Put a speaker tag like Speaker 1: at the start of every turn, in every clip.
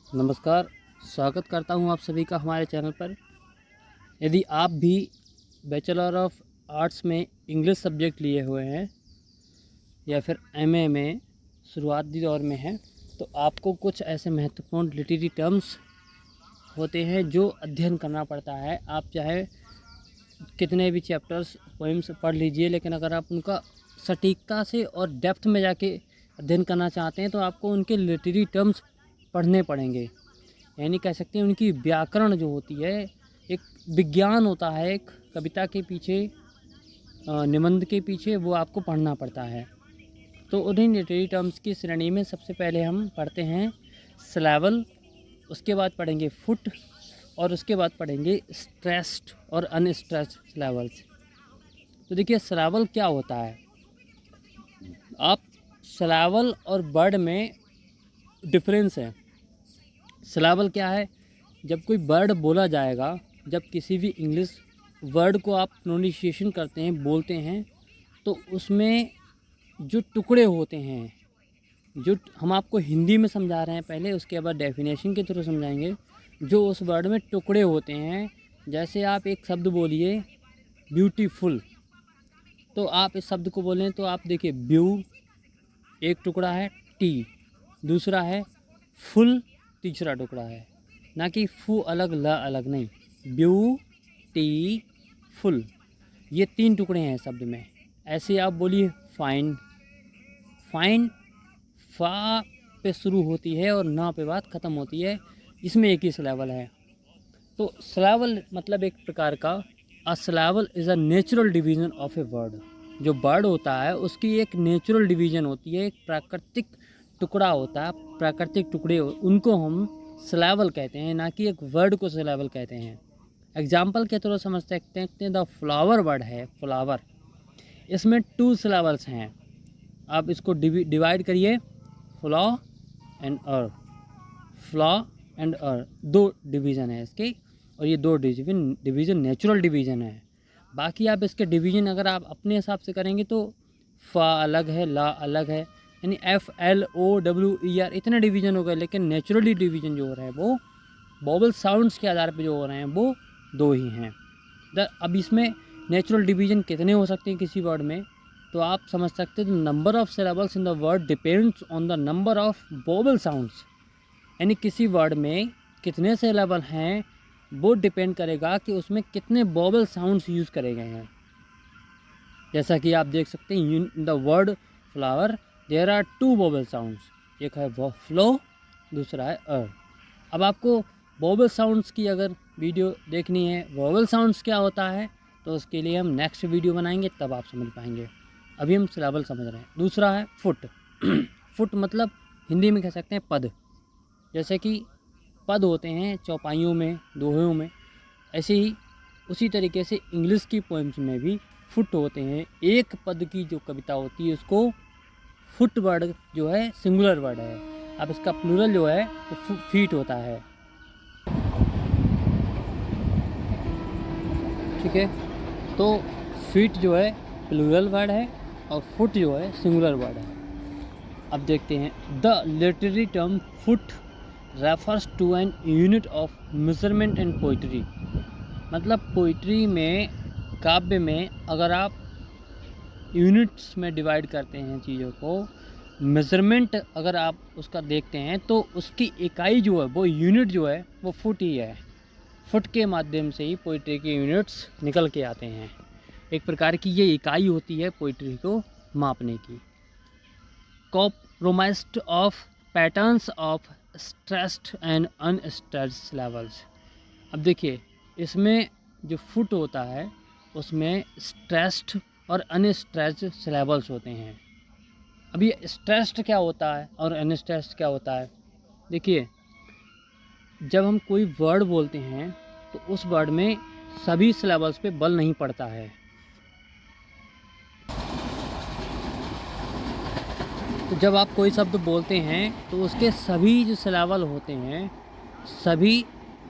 Speaker 1: नमस्कार, स्वागत करता हूं आप सभी का हमारे चैनल पर। यदि आप भी बैचलर ऑफ आर्ट्स में इंग्लिश सब्जेक्ट लिए हुए हैं या फिर एमए में शुरुआती दौर में हैं, तो आपको कुछ ऐसे महत्वपूर्ण लिटरेरी टर्म्स होते हैं जो अध्ययन करना पड़ता है। आप चाहे कितने भी चैप्टर्स पोइम्स पढ़ लीजिए, लेकिन अगर आप उनका सटीकता से और डेप्थ में जाके अध्ययन करना चाहते हैं तो आपको उनके लिटरेरी टर्म्स पढ़ने पड़ेंगे। यानी कह सकते हैं उनकी व्याकरण जो होती है, एक विज्ञान होता है, एक कविता के पीछे, निबंध के पीछे, वो आपको पढ़ना पड़ता है। तो उन्हीं लिटरेरी टर्म्स की श्रेणी में सबसे पहले हम पढ़ते हैं सिलेबल, उसके बाद पढ़ेंगे फुट, और उसके बाद पढ़ेंगे स्ट्रेस्ड और अनस्ट्रेस्ड सिलेबल्स। तो देखिए सिलेबल क्या होता है। आप सिलेबल और वर्ड में डिफरेंस है। सिलेबल क्या है? जब कोई वर्ड बोला जाएगा, जब किसी भी इंग्लिश वर्ड को आप प्रोनाउंसिएशन करते हैं, बोलते हैं, तो उसमें जो टुकड़े होते हैं, जो हम आपको हिंदी में समझा रहे हैं पहले, उसके बाद डेफिनेशन के थ्रू समझाएंगे। जो उस वर्ड में टुकड़े होते हैं, जैसे आप एक शब्द बोलिए ब्यूटीफुल, तो आप इस शब्द को बोलें तो आप देखिए ब्यू एक टुकड़ा है, टी दूसरा है, फुल तीसरा टुकड़ा है, ना कि फू अलग ल अलग, नहीं, ब्यू टी फुल, ये 3 टुकड़े हैं शब्द में। ऐसे आप बोलिए फाइन, फाइन फा पे शुरू होती है और ना पे बात ख़त्म होती है, इसमें एक ही सिलेबल है। तो सिलेबल मतलब एक प्रकार का, a syllable is a natural division of a word. जो वर्ड होता है उसकी एक नेचुरल डिवीज़न होती है, एक प्राकृतिक टुकड़ा होता है, प्राकृतिक टुकड़े, उनको हम सिलेबल कहते हैं, ना कि एक वर्ड को सिलेबल कहते हैं। एग्जाम्पल के थ्रू समझ सकते हैं। द फ्लावर वर्ड है, फ्लावर, इसमें 2 सिलेबल्स हैं। आप इसको डिवाइड करिए, flaw and her, flaw and her, 2 division है इसके, और ये 2 डिवीज़न नेचुरल डिवीज़न है। बाकी आप इसके डिवीज़न अगर आप अपने हिसाब से करेंगे तो फ़ा अलग है, ला अलग है, यानी FLOWER इतने डिवीज़न हो गए, लेकिन नेचुरली डिवीज़न जो हो रहा है वो वोवल साउंड्स के आधार पर जो हो रहे हैं वो 2 ही हैं। अब इसमें नेचुरल डिवीज़न कितने हो सकते हैं किसी वर्ड में, तो आप समझ सकते हैं number of syllables in the word depends on the number of vowel sounds. यानी किसी वर्ड में कितने सिलेबल हैं वो डिपेंड करेगा कि उसमें कितने वोवल साउंड्स यूज़ करे गए हैं। जैसा कि आप देख सकते हैं, in the word flower there are 2 vowel sounds, एक है वो फ्लो, दूसरा है अर। अब आपको वोवल साउंड्स की अगर वीडियो देखनी है, वोवल साउंड्स क्या होता है, तो उसके लिए हम नेक्स्ट वीडियो बनाएंगे, तब आप समझ पाएंगे। अभी हम सिलेबल समझ रहे हैं। दूसरा है फुट। फुट मतलब हिंदी में कह सकते हैं पद। जैसे कि पद होते हैं चौपाइयों में, दोहों में, ऐसे ही उसी तरीके से इंग्लिश की पोएम्स में भी फुट होते हैं। एक पद की जो कविता होती है उसको फुट वर्ड जो है सिंगुलर वर्ड है। अब इसका प्लूरल जो है तो फीट होता है, ठीक है। तो फीट जो है प्लूरल वर्ड है और फुट जो है सिंगुलर वर्ड है। अब देखते हैं, the literary term foot refers to an unit of measurement in poetry. मतलब पोइट्री में, काव्य में, अगर आप यूनिट्स में डिवाइड करते हैं चीज़ों को, मेजरमेंट अगर आप उसका देखते हैं तो उसकी इकाई जो है, वो यूनिट जो है वो फुट ही है। फुट के माध्यम से ही पोइट्री के यूनिट्स निकल के आते हैं। एक प्रकार की ये इकाई होती है पोइट्री को मापने की। Compromised of patterns of stressed and unstressed syllables. अब देखिए इसमें जो फुट होता है उसमें स्ट्रेस्ड और अनस्ट्रेस्ड सिलेबल्स होते हैं। अब ये स्ट्रेस्ड क्या होता है और अनस्ट्रेस्ड क्या होता है? देखिए जब हम कोई वर्ड बोलते हैं तो उस वर्ड में सभी सिलेबल्स पे बल नहीं पड़ता है। तो जब आप कोई शब्द बोलते हैं तो उसके सभी जो सिलेबल होते हैं, सभी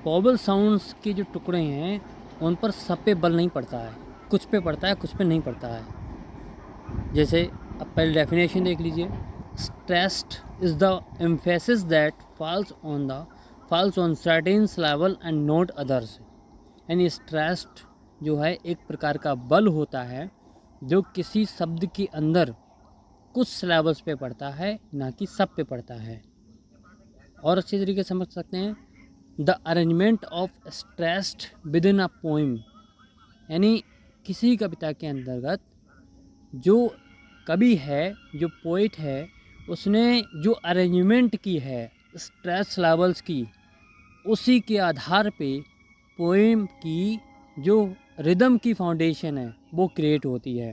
Speaker 1: वोवल साउंड्स के जो टुकड़े हैं, उन पर सब पे बल नहीं पड़ता है। कुछ पे पड़ता है, कुछ पे नहीं पड़ता है। जैसे अब पहले डेफिनेशन देख लीजिए। Stressed is the emphasis that falls on the falls on certain syllable and not others. यानी स्ट्रेस्ड जो है एक प्रकार का बल होता है जो किसी शब्द के अंदर कुछ सिलेबल्स पे पड़ता है, ना कि सब पे पड़ता है। और अच्छे तरीके से समझ सकते हैं, the arrangement of stressed with in a poem, यानी किसी कविता के अंतर्गत जो कवि है, जो पोइट है, उसने जो अरेंजमेंट की है स्ट्रेस लेवल्स की, उसी के आधार पे पोइम की जो रिदम की फाउंडेशन है वो क्रिएट होती है।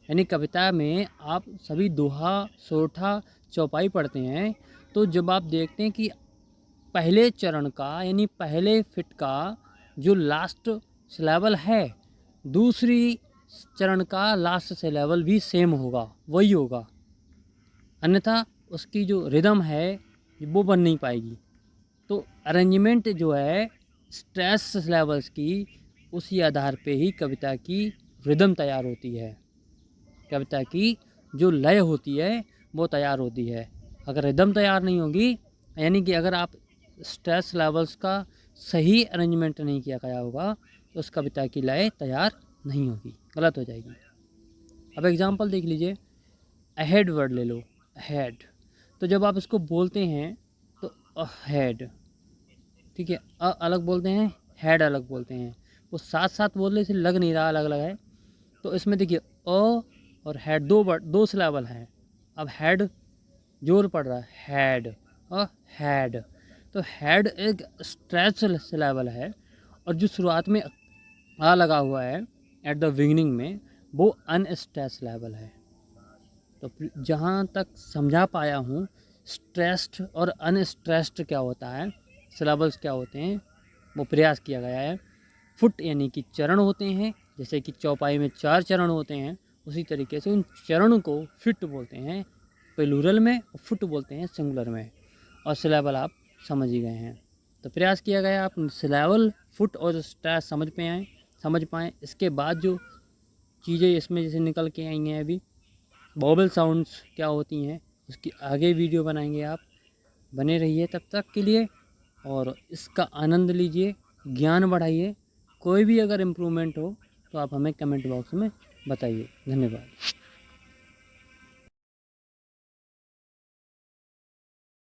Speaker 1: यानी कविता में आप सभी दोहा, सोठा, चौपाई पढ़ते हैं, तो जब आप देखते हैं कि पहले चरण का यानी पहले फिट का जो लास्ट सिलेबल है, दूसरी चरण का लास्ट सिलेबल भी सेम होगा, वही होगा, अन्यथा उसकी जो रिदम है वो बन नहीं पाएगी। तो अरेंजमेंट जो है स्ट्रेस लेवल्स की, उसी आधार पे ही कविता की रिदम तैयार होती है, कविता की जो लय होती है वो तैयार होती है। अगर रिदम तैयार नहीं होगी, यानी कि अगर आप स्ट्रेस लेवल्स का सही अरेंजमेंट नहीं किया गया होगा, तो उस कविता की लय तैयार नहीं होगी, गलत हो जाएगी। अब एग्जांपल देख लीजिए, अहेड वर्ड ले लो, अहेड। तो जब आप इसको बोलते हैं तो अहेड, ठीक है, अलग बोलते हैं, हेड अलग बोलते हैं, वो साथ साथ बोलने से लग नहीं रहा अलग अलग है। तो इसमें देखिए और हेड दो सिलेबल है। अब हेड जोर पड़ रहा है, हेड और हेड। तो हेड एक स्ट्रेच सिलेबल है, और जो शुरुआत में आ लगा हुआ है एट द बिगिनिंग में, वो अनस्ट्रेच सिलेबल है। तो जहाँ तक समझा पाया हूँ, स्ट्रेस्ड और अनस्ट्रेस्ड क्या होता है, सिलेबल्स क्या होते हैं, वो प्रयास किया गया है। फुट यानी कि चरण होते हैं, जैसे कि चौपाई में 4 चरण होते हैं, उसी तरीके से उन चरण को फिट बोलते हैं प्लूरल में, और फुट बोलते हैं सिंगुलर में। और सिलेबल आप समझ ही गए हैं। तो प्रयास किया गया आप सिलेबल, फुट और स्ट्रेस समझ पाएँ। इसके बाद जो चीज़ें इसमें जैसे निकल के आई हैं अभी, वोवेल साउंड्स क्या होती हैं, उसकी आगे वीडियो बनाएंगे। आप बने रहिए तब तक के लिए, और इसका आनंद लीजिए, ज्ञान बढ़ाइए। कोई भी अगर इम्प्रूवमेंट हो तो आप हमें कमेंट बॉक्स में बताइए। धन्यवाद।